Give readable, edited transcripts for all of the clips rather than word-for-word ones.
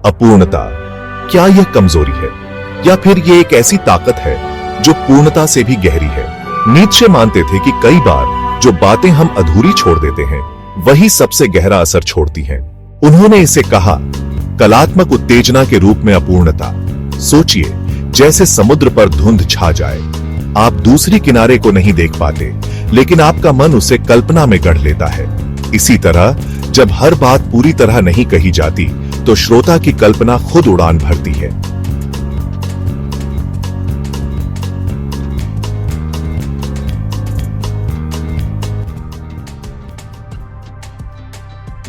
अपूर्णता, क्या यह कमजोरी है या फिर यह एक ऐसी ताकत है जो पूर्णता से भी गहरी है? नीत्शे मानते थे कि कई बार जो बातें हम अधूरी छोड़ देते हैं वही सबसे गहरा असर छोड़ती हैं। उन्होंने इसे कहा कलात्मक उत्तेजना के रूप में अपूर्णता। सोचिए, जैसे समुद्र पर धुंध छा जाए, आप दूसरी किनारे को नहीं देख पाते, लेकिन आपका मन उसे कल्पना में गढ़ लेता है। इसी तरह जब हर बात पूरी तरह नहीं कही जाती तो श्रोता की कल्पना खुद उड़ान भरती है।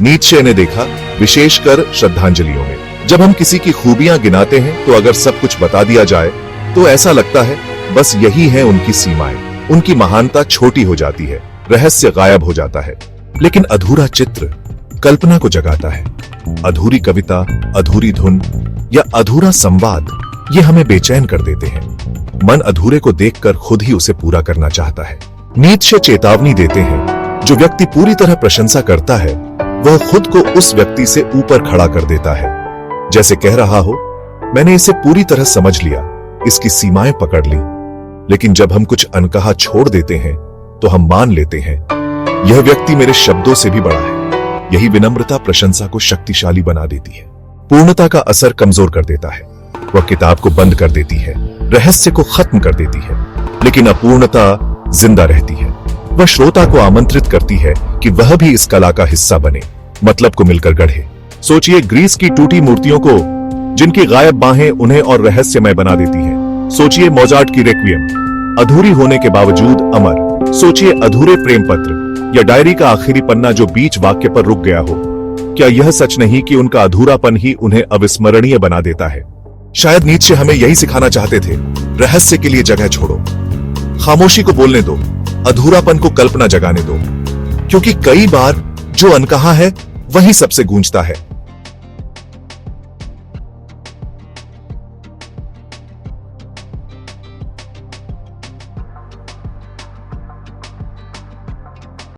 नीत्शे ने देखा, विशेषकर श्रद्धांजलियों में, जब हम किसी की खूबियां गिनाते हैं तो अगर सब कुछ बता दिया जाए तो ऐसा लगता है बस यही है उनकी सीमाएं। उनकी महानता छोटी हो जाती है, रहस्य गायब हो जाता है। लेकिन अधूरा चित्र कल्पना को जगाता है। अधूरी कविता, अधूरी धुन या अधूरा संवाद ये हमें बेचैन कर देते हैं। मन अधूरे को देखकर खुद ही उसे पूरा करना चाहता है। नीत्शे चेतावनी देते हैं, जो व्यक्ति पूरी तरह प्रशंसा करता है वह खुद को उस व्यक्ति से ऊपर खड़ा कर देता है, जैसे कह रहा हो मैंने इसे पूरी तरह समझ लिया, इसकी सीमाएं पकड़ ली। लेकिन जब हम कुछ अनकहा छोड़ देते हैं तो हम मान लेते हैं यह व्यक्ति मेरे शब्दों से भी बड़ा है। यही विनम्रता प्रशंसा को शक्तिशाली बना देती है। पूर्णता का असर कमजोर कर देता है, वह किताब को बंद कर देती है, रहस्य को खत्म कर देती है। लेकिन अपूर्णता जिंदा रहती है। वह श्रोता को आमंत्रित करती है कि वह भी इस कला का हिस्सा बने, मतलब को मिलकर गढ़े। सोचिए ग्रीस की टूटी मूर्तियों को, जिनकी गायब बाहें उन्हें और रहस्यमय बना देती हैं। सोचिए मोजार्ट की रेक्वियम, अधूरी होने के बावजूद अमर। सोचिए अधूरे प्रेम पत्र या डायरी का आखिरी पन्ना जो बीच वाक्य पर रुक गया हो। क्या यह सच नहीं कि उनका अधूरापन ही उन्हें अविस्मरणीय बना देता है? शायद नीत्शे हमें यही सिखाना चाहते थे, रहस्य के लिए जगह छोड़ो, खामोशी को बोलने दो, अधूरापन को कल्पना जगाने दो, क्योंकि कई बार जो अनकहा है वही सबसे गूंजता है।